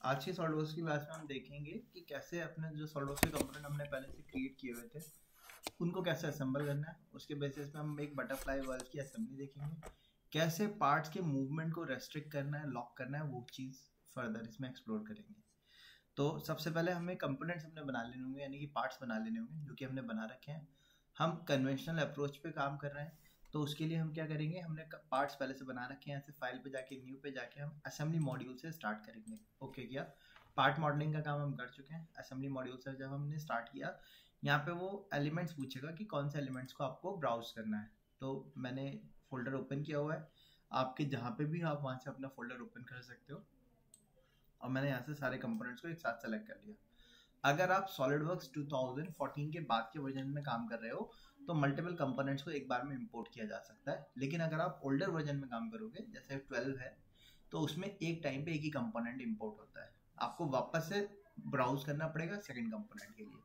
आज की सॉलिडवर्क्स की क्लास में हम देखेंगे कि कैसे अपने जो सॉलिडवर्क्स के कंपोनेंट हमने पहले से क्रिएट किए हुए थे उनको कैसे असेंबल करना है। उसके बेसिस पे हम एक बटरफ्लाई वर्ल्ड की असेंबली देखेंगे, कैसे पार्ट्स के मूवमेंट को रेस्ट्रिक्ट करना है, लॉक करना है, वो चीज़ फर्दर इसमें एक्सप्लोर करेंगे। तो सबसे पहले हमें कंपोनेंट्स अपने बना लेने होंगे, यानी कि पार्ट्स बना लेने होंगे जो कि हमने बना रखे हैं। हम कन्वेंशनल अप्रोच पे काम कर रहे हैं, तो उसके लिए हम क्या करेंगे, हमने पार्ट्स पहले से बना रखे हैं। ऐसे फाइल पे जाके न्यू पे जाके हम असेंबली मॉड्यूल से स्टार्ट करेंगे। ओके किया, पार्ट मॉडलिंग का काम हम कर चुके हैं। असेंबली मॉड्यूल से जब हमने स्टार्ट किया, यहाँ पे वो एलिमेंट्स पूछेगा कि कौन से एलिमेंट्स को आपको ब्राउज करना है। तो मैंने फोल्डर ओपन किया हुआ है, आपके जहाँ पे भी आप वहाँ से अपना फोल्डर ओपन कर सकते हो। और मैंने यहाँ से सारे कंपोनेंट्स को एक साथ सेलेक्ट कर लिया। अगर आप सॉलिडवर्क्स 2014 के बाद के वर्जन में काम कर रहे हो तो मल्टीपल कंपोनेंट्स को एक बार में इंपोर्ट किया जा सकता है, लेकिन अगर आप ओल्डर वर्जन में काम करोगे जैसे 12 है तो उसमें एक टाइम पे एक ही कंपोनेंट इंपोर्ट होता है। आपको वापस से ब्राउज करना पड़ेगा सेकंड कंपोनेंट के लिए।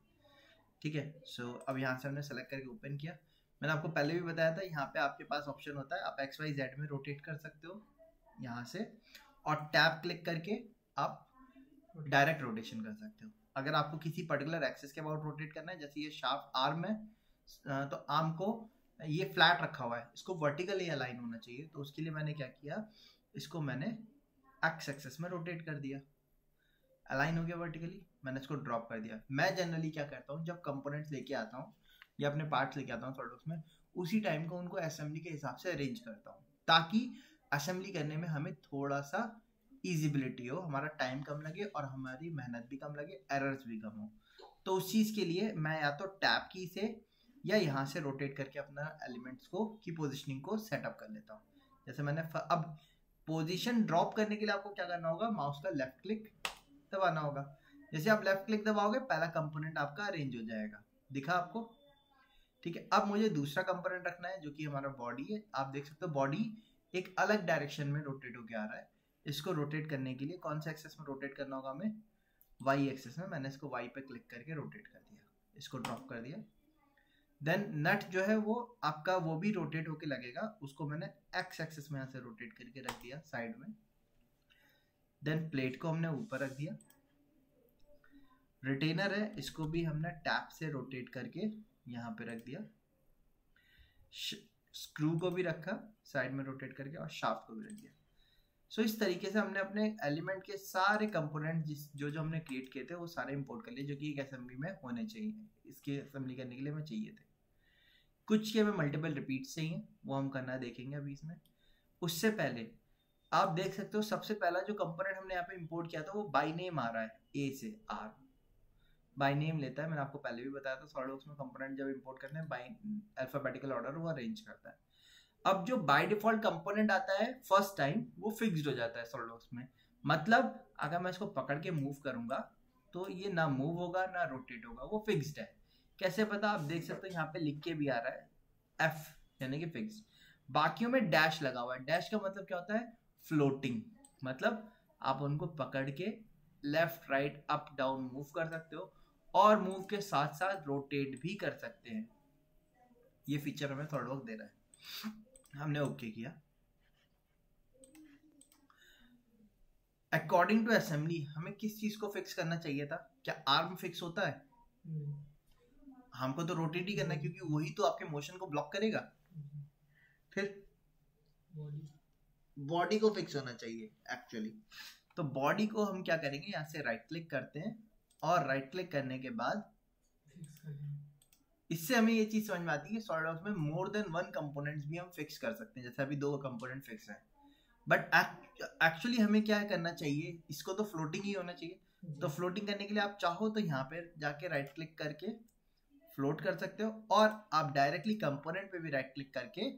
ठीक है, सो अब यहाँ से हमने सेलेक्ट करके ओपन किया। मैंने आपको पहले भी बताया था, यहाँ पे आपके पास ऑप्शन होता है, आप XYZ में रोटेट कर सकते हो यहाँ से, और टैब क्लिक करके आप डायरेक्ट रोटेशन कर सकते हो। अगर आपको किसी पर्टिकुलर एक्सिस के अबाउट रोटेट करना है, जैसे ये शार्प आर्म है, तो आर्म को ये फ्लैट रखा हुआ है, इसको वर्टिकली अलाइन होना चाहिए। तो उसके लिए मैंने क्या किया, इसको मैंने एक्स एक्सिस में रोटेट कर दिया, अलाइन हो गया वर्टिकली। मैंने इसको ड्रॉप कर दिया। मैं जनरली क्या करता हूँ, जब कंपोनेंट्स लेके आता हूँ या अपने पार्ट्स लेके आता हूँ सॉलिडवर्क्स में, उसी टाइम को उनको असेंबली के हिसाब से अरेंज करता हूँ, ताकि असेंबली करने में हमें थोड़ा सा ईजिबिलिटी हो, हमारा टाइम कम लगे और हमारी मेहनत भी कम लगे, एरर्स भी कम हो। तो उस चीज़ के लिए मैं या तो टैब की से या यहाँ से रोटेट करके अपना एलिमेंट्स को की पोजिशनिंग को सेटअप कर लेता हूँ। जैसे मैंने अब पोजीशन ड्रॉप करने के लिए आपको क्या करना होगा, माउस का लेफ्ट क्लिक दबाना होगा। जैसे आप लेफ्ट क्लिक दबाओगे पहला कंपोनेंट आपका अरेंज हो जाएगा, दिखा आपको। ठीक है, अब मुझे दूसरा कंपोनेंट रखना है जो कि हमारा बॉडी है। आप देख सकते हो बॉडी एक अलग डायरेक्शन में रोटेट होके आ रहा है। इसको रोटेट करने के लिए कौन सा एक्सेस में रोटेट करना होगा हमें, वाई एक्सेस में। मैंने इसको वाई पे क्लिक करके रोटेट कर दिया, इसको ड्रॉप कर दिया। देन नट जो है वो आपका वो भी रोटेट होके लगेगा, उसको मैंने एक्स एक्सेस में यहाँ से रोटेट करके रख दिया साइड में। देन प्लेट को हमने ऊपर रख दिया। रिटेनर है, इसको भी हमने टैप से रोटेट करके यहाँ पे रख दिया। स्क्रू को भी रखा साइड में रोटेट करके, और शाफ्ट को भी रख दिया। सो इस तरीके से हमने अपने एलिमेंट के सारे कंपोनेंट जो हमने क्रिएट किए थे वो सारे इंपोर्ट कर लिए, जो कि एक असेंबली में होने चाहिए। इसके असेंबली करने के लिए हमें चाहिए थे कुछ के हमें मल्टीपल रिपीट्स चाहिए, वो हम करना देखेंगे अभी इसमें। उससे पहले आप देख सकते हो सबसे पहला जो कंपोनेंट हमने यहाँ पे इंपोर्ट किया था वो बाय नेम आ रहा है, ए से आर बाय नेम लेता है। मैंने आपको पहले भी बताया था, सॉलिडवर्क्स में कंपोनेंट जब इंपोर्ट करते हैं बाय अल्फाबेटिकल ऑर्डर वो अरेंज करता है। अब जो बाय डिफॉल्ट कंपोनेंट आता है फर्स्ट टाइम वो फिक्स्ड हो जाता है सॉलिडवर्क्स में। मतलब अगर मैं इसको पकड़ के मूव करूंगा तो ये ना मूव होगा ना रोटेट होगा, वो फिक्स्ड है। कैसे पता, आप देख सकते हो यहाँ पे लिख के भी आ रहा है एफ, यानी कि फिक्स्ड। बाकियों में डैश लगा हुआ है। डैश का मतलब क्या होता है, फ्लोटिंग। मतलब आप उनको पकड़ के left right up down move कर सकते हो, और मूव के साथ साथ रोटेट भी कर सकते हैं। ये फीचर हमें सॉलिडवर्क्स दे रहा है। हमने ओके किया। अकॉर्डिंग टू असेंबली हमें किस चीज को फिक्स करना चाहिए था, क्या आर्म फिक्स होता है? हमको तो रोटेट ही करना है, क्योंकि वही तो आपके मोशन को ब्लॉक करेगा। फिर बॉडी को फिक्स होना चाहिए एक्चुअली। तो बॉडी को हम क्या करेंगे, यहाँ से राइट क्लिक करते हैं, और राइट क्लिक करने के बाद इससे हमें ये चीज समझ में आती है कि सॉलिडवर्क्स में मोर देन वन कंपोनेंट्स भी हम फिक्स कर सकते हैं। जैसे अभी 2 कंपोनेंट फिक्स हैं, बट एक्चुअली हमें क्या करना चाहिए, इसको तो फ्लोटिंग ही होना चाहिए। तो फ्लोटिंग करने के लिए आप चाहो तो यहाँ पे जाके राइट क्लिक करके फ्लोट कर सकते हो, और आप डायरेक्टली कंपोनेंट पे भी राइट क्लिक करके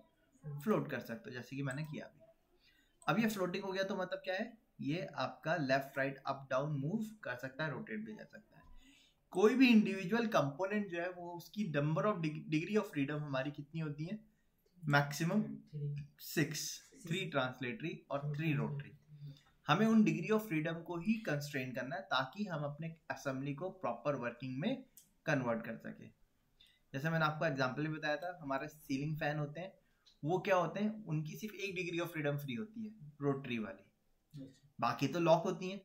फ्लोट कर सकते हो, जैसे कि मैंने किया अभी। अब ये फ्लोटिंग हो गया, तो मतलब क्या है, ये आपका left right up down move कर सकता है, रोटेट भी कर सकता है। कोई भी इंडिविजुअल कंपोनेंट जो है वो उसकी number of degree of freedom हमारी कितनी होती है, मैक्सिमम 6, 3 ट्रांसलेटरी और 3 रोटरी। हमें उन डिग्री ऑफ फ्रीडम को ही कंस्ट्रेन करना है, ताकि हम अपने असेंबली को प्रॉपर वर्किंग में कन्वर्ट कर सके। जैसे मैंने आपको एग्जांपल भी बताया था, हमारे सीलिंग फैन होते हैं, वो क्या होते हैं, उनकी सिर्फ 1 डिग्री ऑफ फ्रीडम फ्री होती है रोटरी वाली, बाकी तो लॉक होती हैं।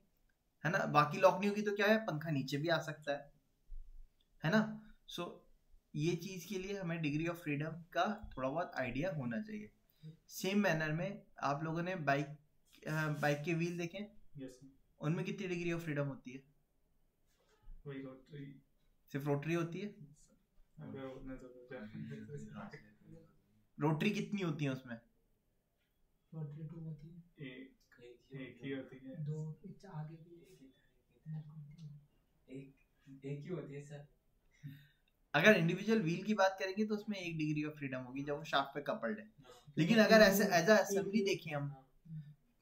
है ना। बाकी लॉक नहीं होगी तो क्या है, पंखा नीचे भी आ सकता है ना। सो ये चीज के लिए हमें डिग्री ऑफ फ्रीडम का थोड़ा बहुत आइडिया होना चाहिए। सेम मैनर में आप लोगों ने बाइक के व्हील देखे, उनमें कितनी डिग्री ऑफ फ्रीडम होती है? वही रोटरी, सिर्फ रोटरी होती है। रोटरी कितनी होती है उसमें? रोटरी 2 होती है, एक ही होती है, 2 आगे भी एक ही होती है सर। अगर इंडिविजुअल व्हील की बात करेंगे तो उसमें 1 डिग्री ऑफ फ्रीडम होगी जब वो शाफ्ट पे कपल्ड है। लेकिन अगर ऐसे एज अ असेंबली देखें हम,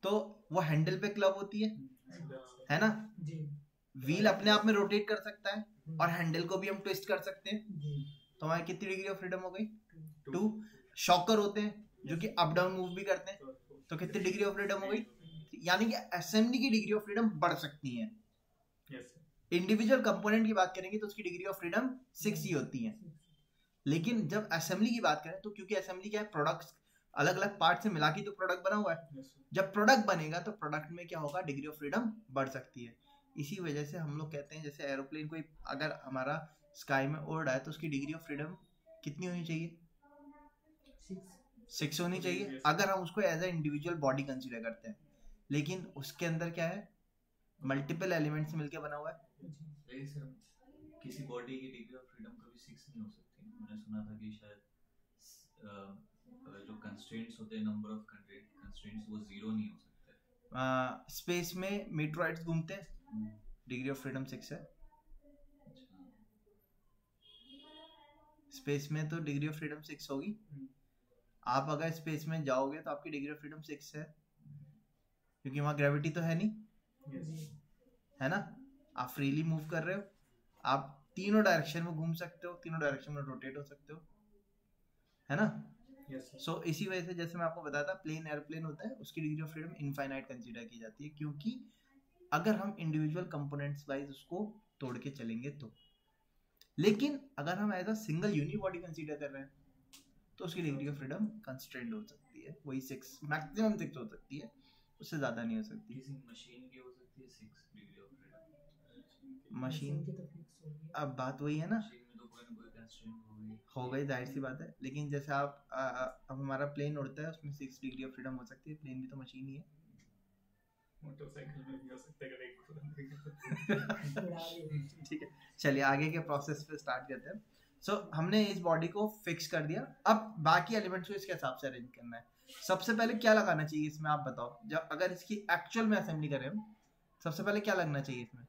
तो वो हैंडल पे क्लब होती है ना। व्हील अपने आप में रोटेट कर सकता है और हैंडल को भी हम ट्विस्ट कर सकते हैं। तो हमारी कितनी डिग्री ऑफ फ्रीडम हो गई? 2। शॉकर होते हैं जो कि अप डाउन मूव भी करते हैं, तो कितनी डिग्री ऑफ फ्रीडम हो गई? यानी कि असेंबली की डिग्री ऑफ फ्रीडम बढ़ सकती है। इंडिविजुअल कंपोनेंट की बात करेंगे तो उसकी डिग्री ऑफ फ्रीडम 6 ही होती है। लेकिन जब असेंबली की बात करें तो क्योंकि असेंबली क्या है, प्रोडक्ट्स अलग अलग पार्ट से मिला के जो प्रोडक्ट बना हुआ है, जब प्रोडक्ट बनेगा तो प्रोडक्ट में क्या होगा, डिग्री ऑफ फ्रीडम बढ़ सकती है। इसी वजह से हम लोग कहते हैं जैसे एरोप्लेन कोई अगर हमारा स्काई में उड़ रहा है तो उसकी डिग्री ऑफ फ्रीडम कितनी होनी चाहिए? 6 होनी चाहिए अगर हम उसको as a individual body consider करते हैं। लेकिन उसके अंदर क्या है, मल्टीपल एलिमेंट्स मिलके बना हुआ है। सर किसी बॉडी की डिग्री ऑफ फ्रीडम कभी 6 नहीं हो सकती। मैंने सुना था कि शायद जो कंस्ट्रेंट्स होते हैं, नंबर ऑफ कंस्ट्रेंट्स, वो 0 नहीं हो सकते। स्पेस में मीटरॉइड्स घूमते हैं, डिग्री ऑफ फ्रीडम 6 है। स्पेस में तो डिग्री ऑफ फ्रीडम 6 होगी। आप अगर स्पेस में जाओगे तो आपकी डिग्री ऑफ फ्रीडम 6 है, क्योंकि वहां ग्रेविटी तो है नहीं, है ना। आप फ्रीली मूव कर रहे हो, आप तीनों डायरेक्शन में घूम सकते हो, तीनों डायरेक्शन में रोटेट हो सकते हो, है ना। सो इसी वजह से जैसे मैं आपको बताया था, प्लेन एयरप्लेन होता है, उसकी degree of freedom infinite consider की जाती है, क्योंकि अगर हम इंडिविजुअल कंपोनेंट्स वाइज उसको तोड़ के चलेंगे तो। लेकिन अगर हम as a single unit body consider कर रहे हैं तो उसकी डिग्री ऑफ फ्रीडम कंस्ट्रेंट हो सकती है, वही 6, मैक्सिमम 6 हो सकती है, उससे ज्यादा नहीं हो सकती। किसी मशीन की हो सकती है 6 डिग्री ऑफ फ्रीडम। मशीन अब बात वही है ना, मशीन में तो कोई ना कोई कंस्ट्रेंट हो गई, जाहिर सी बात है। लेकिन जैसे आप अब हमारा प्लेन उड़ता है, उसमें 6 डिग्री ऑफ फ्रीडम हो सकती है। प्लेन भी तो मशीन ही है। मोटरसाइकिल में भी हो सकता है, ठीक है, चलिए आगे के प्रोसेस पे स्टार्ट करते हैं। सो हमने इस बॉडी को फिक्स कर दिया, अब बाकी एलिमेंट्स को इसके हिसाब से अरेंज करना है। सबसे पहले क्या लगाना चाहिए इसमें, आप बताओ। जब अगर इसकी एक्चुअल में असेंबली करें हम, सबसे पहले क्या लगना चाहिए इसमें?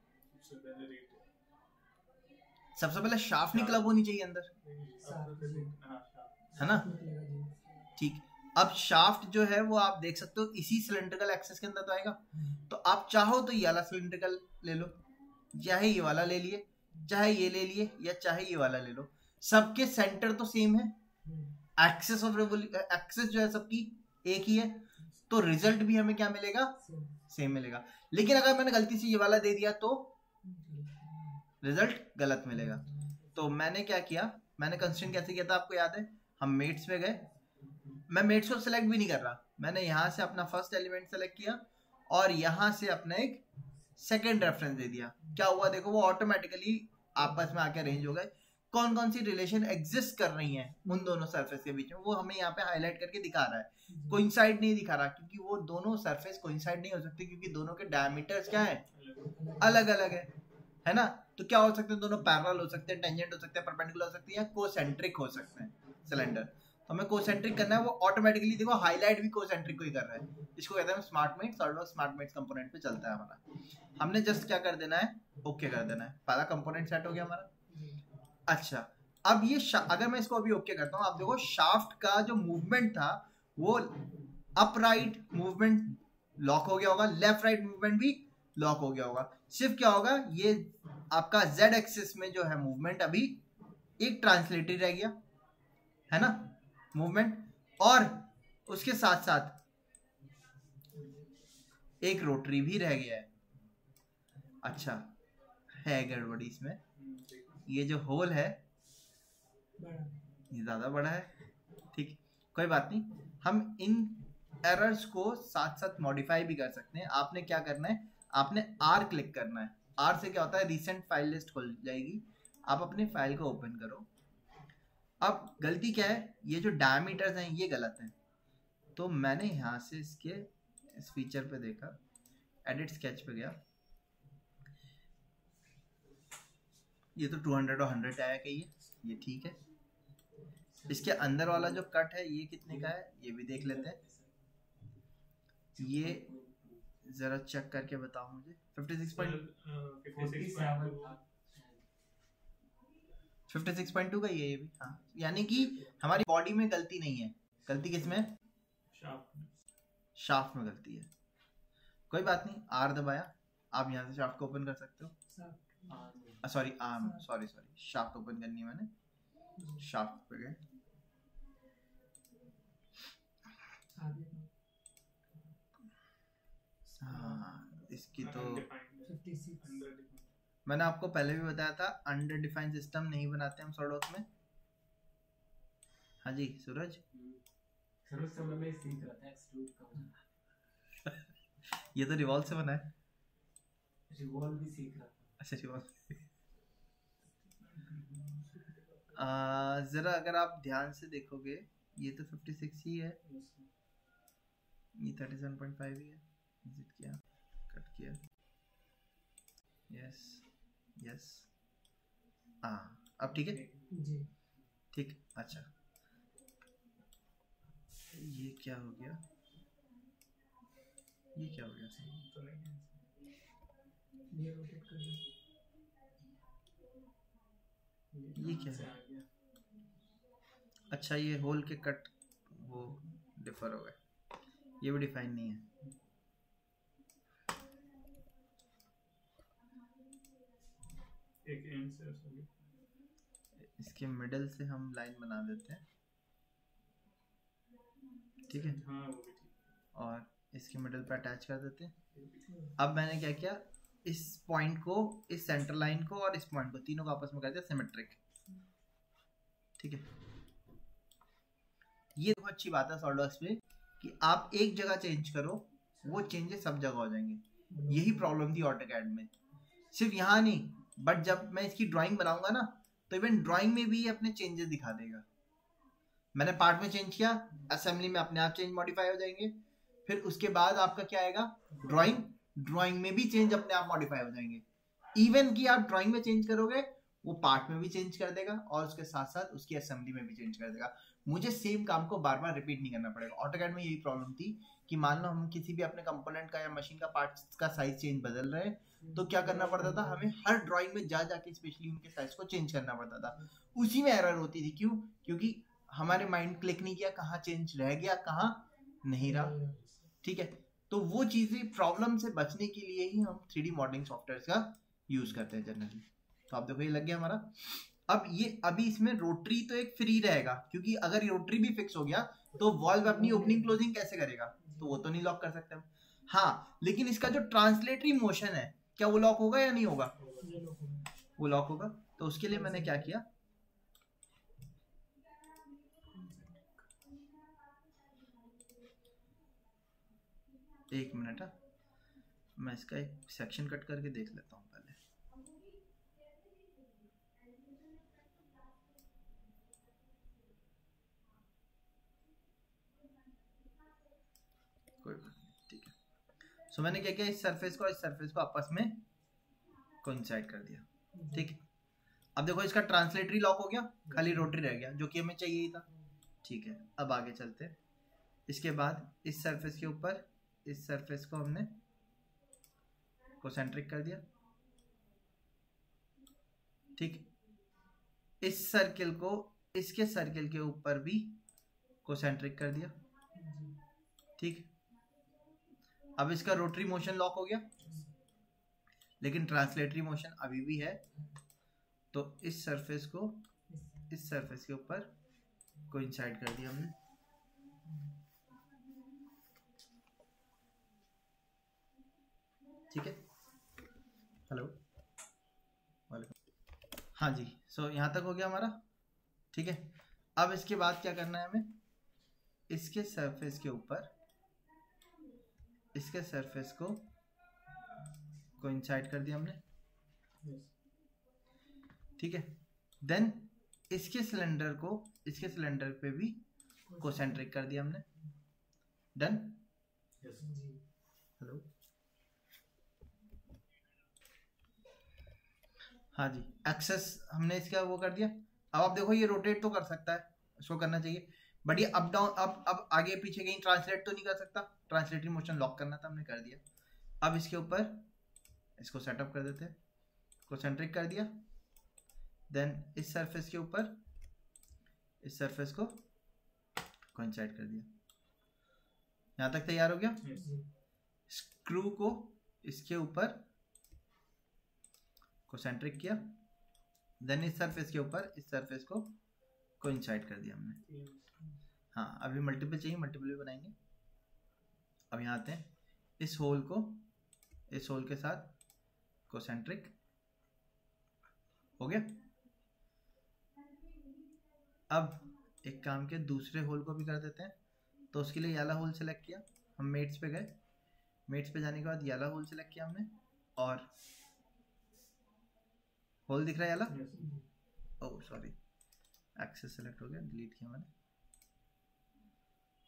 सबसे पहले शाफ्ट नहीं क्लब होनी चाहिए अंदर, है ना। ठीक, अब शाफ्ट जो है वो आप देख सकते हो इसी सिलेंड्रिकल एक्सिस के अंदर तो आएगा। तो आप चाहो तो ये वाला सिलेंड्रिकल ले लो, चाहे ये वाला ले लिए, चाहे ये ले लिए, या चाहे ये वाला ले लो, सबके सेंटर तो सेम है, एक्सिस ऑफ एक्सिस जो है सबकी एक ही है, तो रिजल्ट भी हमें क्या मिलेगा? सेम मिलेगा। लेकिन अगर मैंने गलती से ये वाला दे दिया तो रिजल्ट गलत मिलेगा। तो मैंने क्या किया, मैंने कंस्ट्रेंट कैसे किया था आपको याद है? हम मेट्स पे गए, मैं मेट्स को सिलेक्ट भी नहीं कर रहा, मैंने यहाँ से अपना फर्स्ट एलिमेंट सेलेक्ट किया और यहाँ से अपना एक सेकेंड रेफरेंस दे दिया। क्या हुआ देखो, वो ऑटोमेटिकली आपस में आके अरेंज हो गए। कौन कौन सी रिलेशन एग्जिस्ट कर रही हैं उन दोनों सरफेस के बीच में, वो हमें यहाँ पे हाईलाइट करके दिखा रहा है। कोइंसाइड नहीं दिखा रहा, क्योंकि वो दोनों सरफेस कोइंसाइड नहीं हो सकती, क्योंकि दोनों के डायमीटर्स क्या है? अलग अलग है ना। तो क्या हो सकते हैं, दोनों पैरेलल हो सकते हैं, टेंजेंट हो सकते हैं, परपेंडिकुलर हो सकती है, या कोसेंट्रिक हो सकते हैं सिलेंडर। तो हमें कोसेंट्रिक करना है, वो ऑटोमेटिकली देखो हाईलाइट भी कोसेंट्रिक को ही कर रहा है। इसको कहते हैं स्मार्टमेट, सॉलिडवर्क्स स्मार्टमेट कंपोनेंट पे चलता है हमारा। हमने जस्ट क्या कर देना है, ओके कर देना है, पहला कंपोनेंट सेट हो गया हमारा। अच्छा, अब ये अगर मैं इसको अभी ओके करता हूँ, आप देखो शाफ्ट का जो मूवमेंट था वो अपराइट मूवमेंट लॉक हो गया होगा, लेफ्ट राइट मूवमेंट भी लॉक हो गया होगा। सिर्फ क्या होगा, ये आपका जेड एक्सिस में जो है मूवमेंट अभी एक ट्रांसलेटरी रह गया है ना मूवमेंट, और उसके साथ साथ एक रोटरी भी रह गया है। अच्छा है गड़बड़ी इसमें, ये जो होल है ये ज्यादा बड़ा है। ठीक, कोई बात नहीं, हम इन एरर्स को साथ साथ मॉडिफाई भी कर सकते हैं। आपने क्या करना है, आपने आर क्लिक करना है। आर से क्या होता है, रिसेंट फाइल लिस्ट खुल जाएगी, आप अपने फाइल को ओपन करो। अब गलती क्या है, ये जो डायमीटर्स हैं ये गलत हैं, तो मैंने यहाँ से इसके इस फीचर पे देखा, एडिट स्केच पे गया, ये तो 200 और 100 आया कि ये ठीक है। इसके अंदर वाला जो कट है ये कितने का है ये भी देख लेते हैं, ये जरा चेक करके बताओ मुझे। 56.2 का ये भी, हाँ, यानी कि हमारी बॉडी में गलती नहीं है, गलती किसमें, शाफ्ट में गलती है। कोई बात नहीं, आर दबाया, आप यहाँ से शाफ्ट को ओपन कर सकते हो, sorry arm, sorry shaft open करनी है मैंने, शाफ्ट पे गए, हाँ इसकी तो मैंने आपको पहले भी बताया था, अंडर डिफाइंड सिस्टम नहीं बनाते हम सॉलिडवर्क्स में। हाँ जी सूरज, मैं सीख रहा था एक्सट्रूड का। ये तो रिवॉल्व से बना है, रिवॉल्व भी सीख रहा था। अच्छा रिवॉल्व। जरा अगर आप ध्यान से देखोगे ये तो 56 ही है, ये 37.5 ही है, विजिट किया, कट किया, यस यस, अब ठीक है जी ठीक। अच्छा ये क्या हो गया, ये क्या हो गया, ये रोटेट कर दो, ये क्या है, अच्छा ये होल के कट वो डिफर हो गए, ये भी डिफाइन नहीं है। एक एंड से इसके मिडल से हम लाइन बना देते हैं, ठीक है, हाँ वो भी ठीक, और इसके मिडल पे अटैच कर देते हैं। अब मैंने क्या किया, इस पॉइंट को, इस सेंटर लाइन को और इस पॉइंट को, तीनों को आपस में कर दिया सिमेट्रिक, ठीक है। ये बहुत अच्छी बात है सॉलिडवर्क्स में कि आप एक जगह चेंज करो, वो चेंजेस सब जगह हो जाएंगे। यही प्रॉब्लम थी ऑटोकैड में, सिर्फ यहाँ नहीं, बट जब मैं इसकी ड्राइंग बनाऊंगा ना, तो इवन ड्राइंग में भी अपने चेंजेस दिखा देगा। मैंने पार्ट में चेंज किया, असेंबली में अपने आप चेंज मॉडिफाई हो जाएंगे, फिर उसके बाद आपका क्या आएगा, ड्राइंग में भी चेंज अपने आप मॉडिफाई हो जाएंगे। इवन कि आप ड्राइंग में चेंज करोगे, वो पार्ट में भी चेंज कर देगा, और उसके साथ साथ उसकी असेंबली में भी चेंज कर देगा। मुझे सेम काम को बार बार रिपीट नहीं करना पड़ेगा। ऑटोकैड में यही प्रॉब्लम थी कि मान लो हम किसी भी अपने कंपोनेंट का या मशीन का पार्ट्स का साइज चेंज बदल रहे हैं, तो क्या करना पड़ता था, हमें हर ड्राइंग में जा जाके स्पेशली उनके साइज को चेंज करना पड़ता था। उसी में एरर होती थी। क्यों? क्योंकि हमारे माइंड क्लिक नहीं किया कहाँ चेंज रह गया कहाँ नहीं रहा। ठीक है, तो वो चीजें प्रॉब्लम से बचने के लिए ही हम 3D मॉडलिंग सॉफ्टवेयर का यूज करते हैं जनरली। तो आप देखो ये लग गया हमारा। अब ये अभी इसमें रोटरी तो एक फ्री रहेगा, क्योंकि अगर रोटरी भी फिक्स हो गया तो वॉल्व अपनी ओपनिंग क्लोजिंग कैसे करेगा, तो वो तो नहीं लॉक कर सकते हम। हाँ, लेकिन इसका जो ट्रांसलेटरी मोशन है क्या वो लॉक होगा या नहीं होगा? वो लॉक होगा। तो उसके लिए मैंने क्या किया, एक मिनट, मैं इसका एक सेक्शन कट करके देख लेता हूँ पहले। कोई बात नहीं, ठीक है। सो मैंने क्या किया, इस सरफेस को आपस में कोइंसाइड कर दिया। ठीक है, अब देखो इसका ट्रांसलेटरी लॉक हो गया, खाली रोटरी रह गया, जो कि हमें चाहिए ही था। ठीक है, अब आगे चलते हैं। इसके बाद इस सरफेस के ऊपर इस सरफेस को हमने कोसेंट्रिक कर दिया। ठीक, इस सर्किल को इसके सर्किल के ऊपर भी कोसेंट्रिक कर दिया। ठीक, अब इसका रोटरी मोशन लॉक हो गया, लेकिन ट्रांसलेटरी मोशन अभी भी है। तो इस सरफेस को इस सरफेस के ऊपर कोइंसाइड कर दिया हमने। ठीक है, हेलो, हाँ जी। सो यहाँ तक हो गया हमारा। ठीक है, अब इसके बाद क्या करना है हमें, इसके सरफेस के ऊपर इसके सरफेस को कोइंसाइड कर दिया हमने, Yes. ठीक है। देन इसके सिलेंडर पे भी कोसेंट्रिक कर दिया हमने। डन। Yes. जी हेलो, हाँ जी, एक्सेस हमने इसका वो कर दिया। अब आप देखो ये रोटेट तो कर सकता है, इसको करना चाहिए, बट ये अप डाउन अब आगे पीछे कहीं ट्रांसलेट तो नहीं कर सकता। ट्रांसलेटरी मोशन लॉक करना था, हमने कर दिया। अब इसके ऊपर इसको सेटअप कर देते हैं, कोसेंट्रिक कर दिया। देन इस सरफेस के ऊपर इस सरफेस को कोइंसाइड कर दिया। यहाँ तक तैयार हो गया। Yes. जी स्क्रू को इसके ऊपर कोसेंट्रिक किया, देन इस सरफेस के ऊपर इस सरफेस को कोइंसाइड कर दिया हमने। हाँ, अभी मल्टीपल चाहिए, मल्टीपल भी बनाएंगे। अब यहाँ आते हैं, इस होल के साथ कोसेंट्रिक हो गया। अब एक काम के दूसरे होल को भी कर देते हैं, तो उसके लिए याला होल सेलेक्ट किया। हम मेट्स पे गए, मेट्स पे जाने के बाद याला होल सेलेक्ट किया हमने, और होल दिख रहा है याला। Yes. Oh sorry, access select हो गया, डिलीट किया मैंने।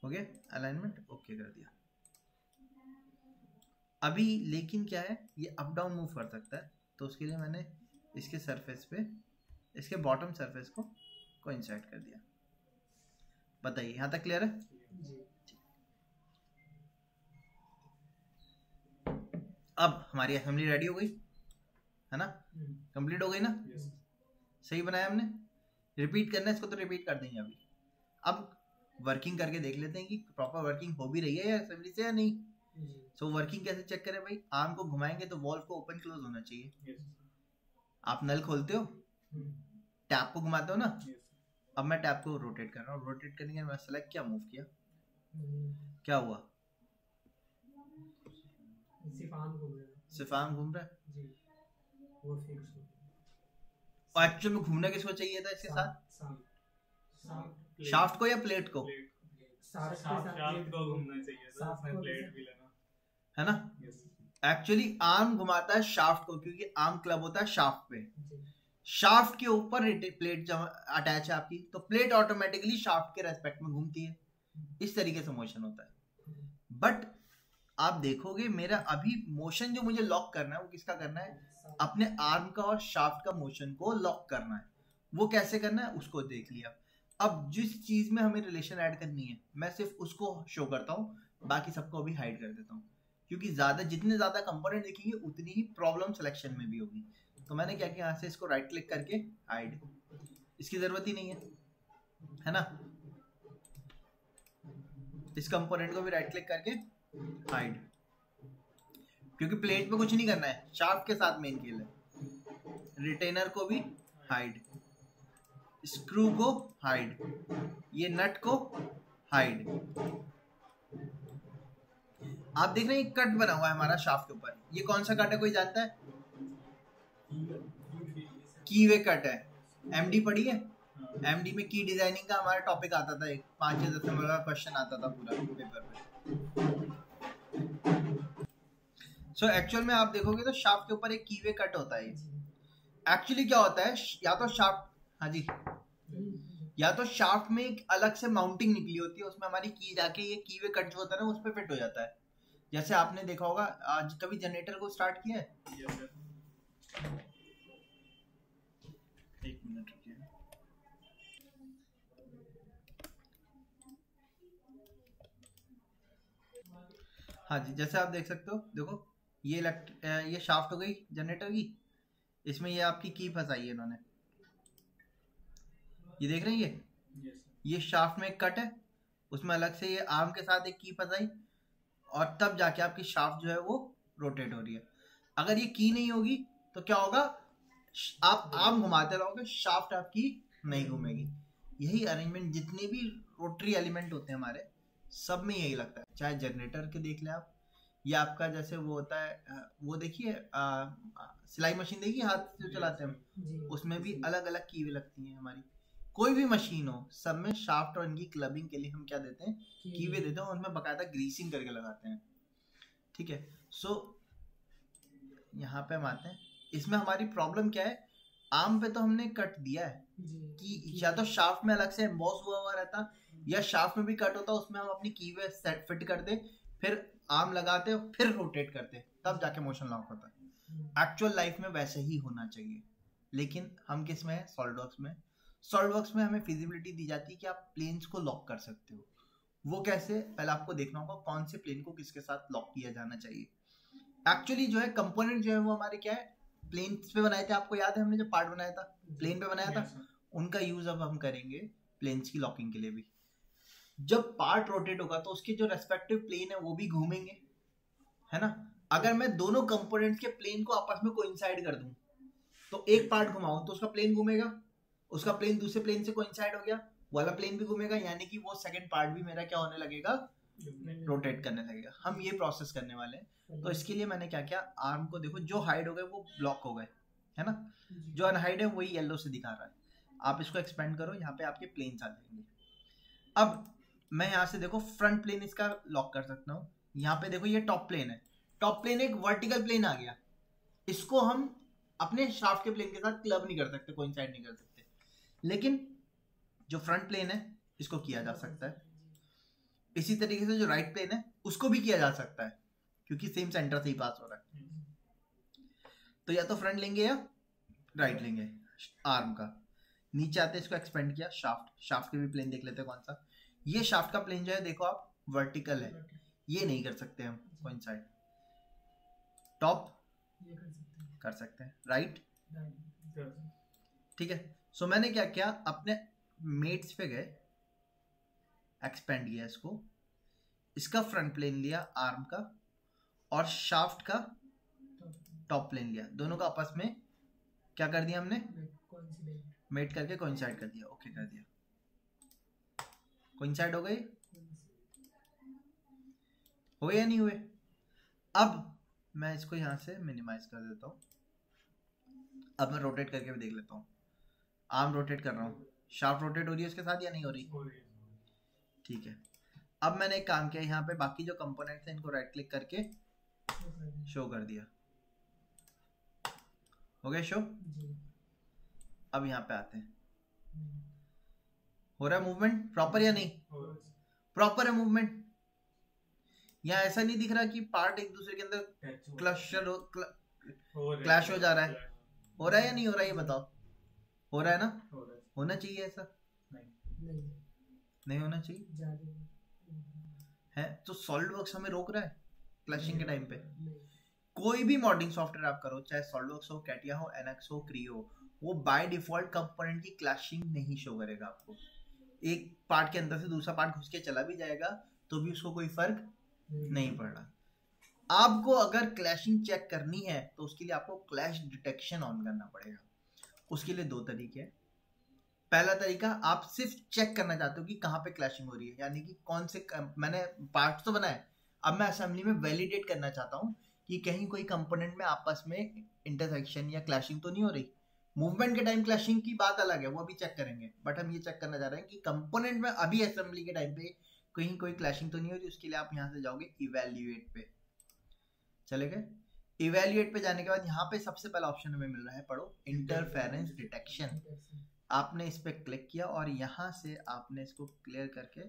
हो गया अलाइनमेंट, ओके कर दिया। अभी लेकिन क्या है, ये अप डाउन मूव कर सकता है, तो उसके लिए मैंने इसके सरफेस पे इसके बॉटम सरफेस को कोइंसाइड कर दिया। बताइए, यहाँ तक क्लियर है? जी अब हमारी असेंबली रेडी हो गई है ना, कंप्लीट हो गई ना, Yes. सही बनाया हमने। रिपीट करना है इसको, तो रिपीट कर देंगे अभी। अब वर्किंग करके देख लेते हैं कि प्रॉपर वर्किंग हो भी रही है या असेंबली से या नहीं। जी सो वर्किंग कैसे चेक करें भाई? आर्म को घुमाएंगे तो वॉल्व को ओपन क्लोज होना चाहिए। Yes. आप नल खोलते हो, टैप को घुमाते हो ना। Yes. अब मैं टैप को रोटेट कर रहा हूँ, रोटेट करने के बाद मैं सेलेक्ट किया, मूव किया, क्या हुआ? सिर्फ आर्म घूम रहा है। सिर्फ आर्म घूम रहा है। जी वो फिक्स हो और एक्चुअल में घूमना किसको चाहिए था इसके साथ? साथ शाफ्ट को या प्लेट को? साथ शाफ्ट को घूमना चाहिए था, शाफ्ट उसमें को प्लेट भी लेना। है ना। Yes. एक्चुअली आर्म घुमाता है शाफ्ट को, क्योंकि आर्म क्लब होता है शाफ्ट पे। जी शाफ्ट के ऊपर प्लेट जब अटैच है आपकी, तो प्लेट ऑटोमेटिकली शाफ्ट के रेस्पेक्ट में घूमती है। इस तरीके से मोशन होता है। बट आप देखोगे मेरा अभी मोशन जो मुझे लॉक करना है वो किसका करना है? अपने आर्म का और शाफ्ट का मोशन को लॉक करना है। वो कैसे करना है उसको देख लिया। अब जिस चीज में हमें रिलेशन ऐड करनी है मैं सिर्फ उसको शो करता हूँ, बाकी सबको अभी हाइड कर देता हूँ, क्योंकि जितने ज्यादा कंपोनेंट दिखेंगे उतनी ही प्रॉब्लम सिलेक्शन में भी होगी। तो मैंने क्या किया, यहाँ से इसको राइट क्लिक करके हाइड, इसकी जरूरत ही नहीं है ना। इस कंपोनेंट को भी राइट क्लिक करके हाइड, क्योंकि प्लेट पे कुछ नहीं करना है, शाफ्ट के साथ मेन खेल है। रिटेनर को भी हाइड, स्क्रू को हाइड, ये नट को हाइड। आप देख रहे हैं कट बना हुआ है हमारा शाफ्ट के ऊपर। ये कौन सा कट है, कोई जानता है? कीवे कट है। एमडी पढ़ी है? एमडी में की डिजाइनिंग का हमारा टॉपिक आता था, एक 5 या 10 नंबर का क्वेश्चन आता था पूरा पेपर पे। सो एक्चुअल में आप देखोगे तो शाफ्ट के ऊपर एक कीवे कट होता है। एक्चुअली क्या होता है, या तो शाफ्ट, हाँ जी, या तो शाफ्ट में एक अलग से माउंटिंग निकली होती है, उसमें हमारी की जाके ये कीवे कट जो होता है ना उस पर फिट हो जाता है। जैसे आपने देखा होगा, आज कभी जनरेटर को स्टार्ट किया है? Yes, sir. एक मिनट रुकिए। हाँ जी, जैसे आप देख सकते हो, देखो ये शाफ्ट हो गई जनरेटर की, इसमें ये आपकी की फंसाई है इन्होंने, ये देख रहे हैं ये Yes, sir. ये शाफ्ट में एक कट है, उसमें अलग से ये आर्म के साथ एक की फंसाई, और तब जाके आपकी शाफ्ट जो है वो रोटेट हो रही है। अगर ये की नहीं होगी तो क्या होगा, आप आर्म घुमाते रहोगे, शाफ्ट आपकी नहीं घूमेगी। यही अरेंजमेंट जितने भी रोटरी एलिमेंट होते हैं हमारे, सब में यही लगता है। चाहे जनरेटर के देख ले आप, या आपका जैसे वो होता है, वो देखिए सिलाई मशीन देखिए हाथ से चलाते हैं हम, उसमें भी अलग अलग कीवे लगती हैं हमारी। कोई भी मशीन हो, सब में शाफ्ट और इनकी क्लबिंग के लिए हम क्या देते हैं, कीवे देते हैं, उनमें बकायदा ग्रीसिंग करके लगाते हैं। ठीक है। सो यहाँ पे हम आते हैं। इसमें हमारी प्रॉब्लम क्या है, आर्म पे तो हमने कट दिया है कि या तो शाफ्ट में अलग से एम्बॉस हुआ हुआ रहता या शाफ्ट में भी कट होता, उसमें हम अपनी की वे सेट फिट करते, फिर आर्म लगाते फिर रोटेट करते, तब जाके मोशन लॉक होता है। एक्चुअल लाइफ में वैसे ही होना चाहिए, लेकिन हम किस में है, सॉलिडवर्क्स में। सॉलिडवर्क्स में हमें फिजिबिलिटी दी जाती है कि आप प्लेन्स को लॉक कर सकते हो। वो कैसे, पहले आपको देखना होगा कौन से प्लेन को किसके साथ लॉक किया जाना चाहिए। एक्चुअली जो है कंपोनेंट जो है वो हमारे क्या है, प्लेन्स पे बनाए थे। आपको याद है हमने जो पार्ट बनाया था प्लेन पे बनाया था, उनका यूज अब हम करेंगे प्लेन्स की लॉकिंग के लिए भी। जब पार्ट रोटेट होगा तो उसके जो रेस्पेक्टिव प्लेन है वो भी घूमेंगे, है ना। अगर मैं दोनों कंपोनेंट्स के प्लेन को आपस में कोइंसाइड कर दूं, तो एक पार्ट घुमाऊं तो उसका प्लेन घूमेगा, उसका प्लेन दूसरे प्लेन से कोइंसाइड हो गया, वाला प्लेन भी घूमेगा, यानी कि वो सेकंड पार्ट भी मेरा क्या होने लगेगा, रोटेट करने लगेगा। हम ये प्रोसेस करने वाले हैं। तो इसके लिए मैंने क्या किया, आर्म को देखो जो हाइड हो गए वो ब्लॉक हो गए, है ना, जो अनहाइड है वही येलो से दिखा रहा है। आप इसको एक्सपेंड करो, यहाँ पे आपके प्लेन्स आ जाएंगे। अब मैं यहाँ से देखो फ्रंट प्लेन इसका लॉक कर सकता हूँ। यहाँ पे देखो ये टॉप प्लेन है, टॉप प्लेन एक वर्टिकल प्लेन आ गया, इसको हम अपने शाफ्ट के प्लेन के साथ क्लब नहीं कर सकते, कोइंसाइड नहीं कर सकते, लेकिन जो फ्रंट प्लेन है इसको किया जा सकता है। इसी तरीके से जो राइट प्लेन है उसको भी किया जा सकता है, क्योंकि सेम सेंटर से ही पास हो रहा है। तो या तो फ्रंट लेंगे या राइट लेंगे आर्म का। नीचे आते इसको एक्सपेंड किया, शाफ्ट के भी प्लेन देख लेते हैं कौन सा। ये शाफ्ट का प्लेन जो है देखो आप वर्टिकल है, ये नहीं कर सकते हम कोइंसाइड। टॉप कर सकते हैं, राइट, ठीक है। सो मैंने क्या किया, अपने मेट्स पे गए, एक्सपेंड किया इसको, इसका फ्रंट प्लेन लिया आर्म का, और शाफ्ट का टॉप प्लेन लिया, दोनों का आपस में क्या कर दिया हमने, मेट करके कोइंसाइड कर दिया। ओके कर दिया, कोइंसाइड हो गई, हुए या नहीं हुए। अब मैं इसको यहां से मिनिमाइज कर देता हूँ। अब मैं रोटेट करके भी देख लेता हूँ, आर्म रोटेट कर रहा हूँ, शाफ्ट रोटेट हो रही है उसके साथ या नहीं हो रही, ठीक है। अब मैंने एक काम किया, यहाँ पे बाकी जो कंपोनेंट्स हैं इनको राइट क्लिक करके शो कर दिया, हो गया शो। अब यहाँ पे आते हैं, हो रहा है मूवमेंट प्रॉपर या नहीं, प्रॉपर है मूवमेंट। यहाँ ऐसा नहीं दिख रहा कि पार्ट एक दूसरे के अंदर क्लैश हो जा रहा है, हो रहा है या नहीं हो रहा है, ये बताओ। हो रहा है ना, होना चाहिए ऐसा, नहीं होना चाहिए है। तो सॉलिडवर्क्स हमें रोक रहा है क्लैशिंग के टाइम पे। कोई भी मॉडलिंग सॉफ्टवेयर आप करो, चाहे सॉलिडवर्क्स हो, कैटिया हो, एनएक्स हो, क्रियो हो, वो बाय डिफॉल्ट कंपोनेंट की क्लैशिंग नहीं शो करेगा आपको। एक पार्ट के अंदर से दूसरा पार्ट घुस के चला भी जाएगा तो भी उसको कोई फर्क नहीं पड़ रहा। आपको अगर क्लैशिंग चेक करनी है तो उसके लिए आपको क्लैश डिटेक्शन ऑन करना पड़ेगा। उसके लिए दो तरीके हैं। पहला तरीका, आप सिर्फ चेक करना चाहते हो कि कहाँ पे क्लैशिंग हो रही है, यानी कि कौन से मैंने पार्ट तो बनाए, अब मैं असेंबली में वैलिडेट करना चाहता हूँ कि कहीं कोई कंपोनेंट में आपस में इंटरसेक्शन या क्लैशिंग तो नहीं हो रही। मूवमेंट के टाइम क्लैशिंग की बात अलग है, वो अभी चेक करेंगे, बट हम ये चेक करना चाह रहे हैं कि कंपोनेंट में अभी असेंबली के टाइम पे कहीं कोई क्लैशिंग तो नहीं हो रही। उसके लिए आप यहाँ से जाओगे इवैल्यूएट पे, चले गए। इवैल्यूएट पे जाने के बाद यहाँ पे सबसे पहला ऑप्शन हमें मिल रहा है, पढ़ो, इंटरफेरेंस डिटेक्शन। आपने इस पे क्लिक किया और यहाँ से आपने इसको क्लियर करके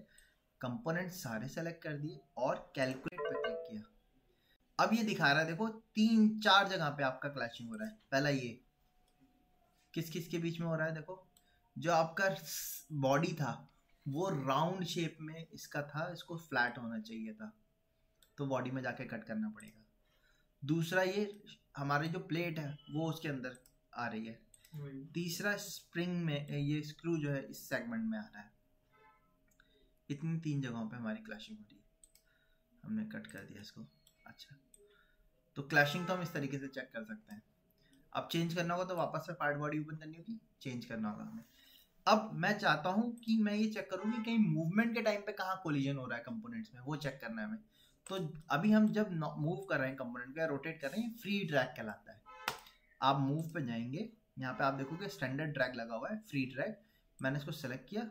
कंपोनेंट सारे सेलेक्ट कर दिए और कैलकुलेट पे क्लिक किया। अब ये दिखा रहा है, देखो 3-4 जगह पे आपका क्लैशिंग हो रहा है। पहला ये किस किस के बीच में हो रहा है, देखो जो आपका बॉडी था वो राउंड शेप में इसका था, इसको फ्लैट होना चाहिए था, तो बॉडी में जाके कट करना पड़ेगा। दूसरा ये हमारी जो प्लेट है वो उसके अंदर आ रही है। तीसरा स्प्रिंग में ये स्क्रू जो है इस सेगमेंट में आ रहा है। इतनी 3 जगहों पे हमारी क्लैशिंग हो रही है, हमने कट कर दिया इसको। अच्छा, तो क्लैशिंग तो हम इस तरीके से चेक कर सकते हैं। अब चेंज करना होगा तो वापस से पार्ट बॉडी ओपन करनी होगी, चेंज करना होगा हमें। अब मैं चाहता हूं कि मैं ये चेक करूं कि कहीं मूवमेंट के टाइम पे कहाँ कोलिजन हो रहा है कंपोनेंट्स में, वो चेक करना है हमें। तो अभी हम जब मूव कर रहे हैं कंपोनेंट का, रोटेट कर रहे हैं, फ्री ड्रैग कहलाता है। आप मूव पे जाएंगे, यहाँ पे आप देखोगे स्टैंडर्ड ड्रैग लगा हुआ है, फ्री ड्रैग। मैंने इसको सेलेक्ट किया,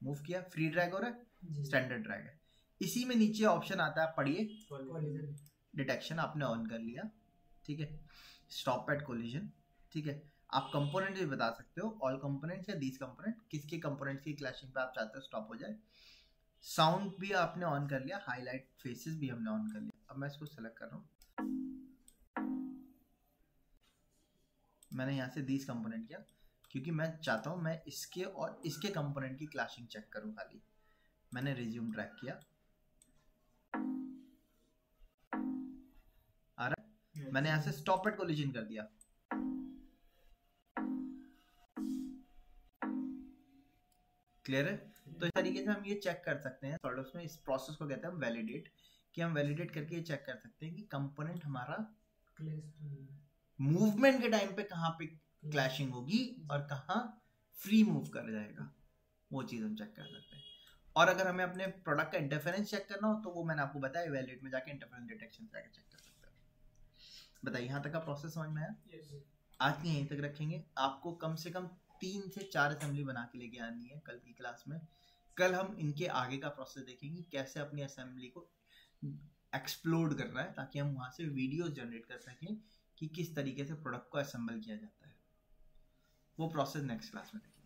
मूव किया, फ्री ड्रैग हो रहा है, स्टैंडर्ड ड्रैग है। इसी में नीचे ऑप्शन आता है, पढ़िए, डिटेक्शन आपने ऑन कर लिया, ठीक है, स्टॉप एट कोलिजन, ठीक है। आप कंपोनेंट भी बता सकते हो, ऑल कंपोनेंट्स या दीज कंपोनेंट, किसके कंपोनेंट्स की क्लैशिंग पे आप चाहते हो स्टॉप हो जाए। साउंड भी आपने ऑन कर लिया, हाईलाइट फेसेस भी हमने ऑन कर लिया। अब मैं इसको सेलेक्ट कर रहा हूँ, मैंने यहाँ से दीज कंपोनेंट किया क्योंकि मैं चाहता हूँ मैं इसके और इसके कंपोनेंट की क्लैशिंग चेक करूँ खाली। मैंने रिज्यूम ट्रैक किया, आ रहा है। मैंने यहाँ से स्टॉप एट कोलिजन कर दिया, क्लियर है। तो इस तरीके से हम ये चेक कर सकते हैं सॉलिडवर्क्स में, इस प्रोसेस को कहते हैं हम वैलिडेट, कि हम वैलिडेट करके ये चेक कर सकते हैं कि कंपोनेंट हमारा मूवमेंट के टाइम पे कहाँ पे क्लैशिंग होगी और कहाँ फ्री मूव कर जाएगा, वो चीज़ हम चेक कर सकते हैं। और अगर हमें अपने प्रोडक्ट का इंटरफेरेंस चेक करना हो तो वो मैंने आपको बताया, इवैल्यूएट में जाके इंटरफेरेंस डिटेक्शन जाके चेक कर सकते हैं। बताइए यहाँ तक का प्रोसेस समझ में आया? आज की यहीं तक रखेंगे। आपको कम से कम 3 से 4 असेंबली बना के लेके आनी है कल की क्लास में। कल हम इनके आगे का प्रोसेस देखेंगे, कैसे अपनी असेंबली को एक्सप्लोड करना है, ताकि हम वहाँ से वीडियोस जनरेट कर सकें कि किस तरीके से प्रोडक्ट को असेंबल किया जाता है। वो प्रोसेस नेक्स्ट क्लास में देखेंगे।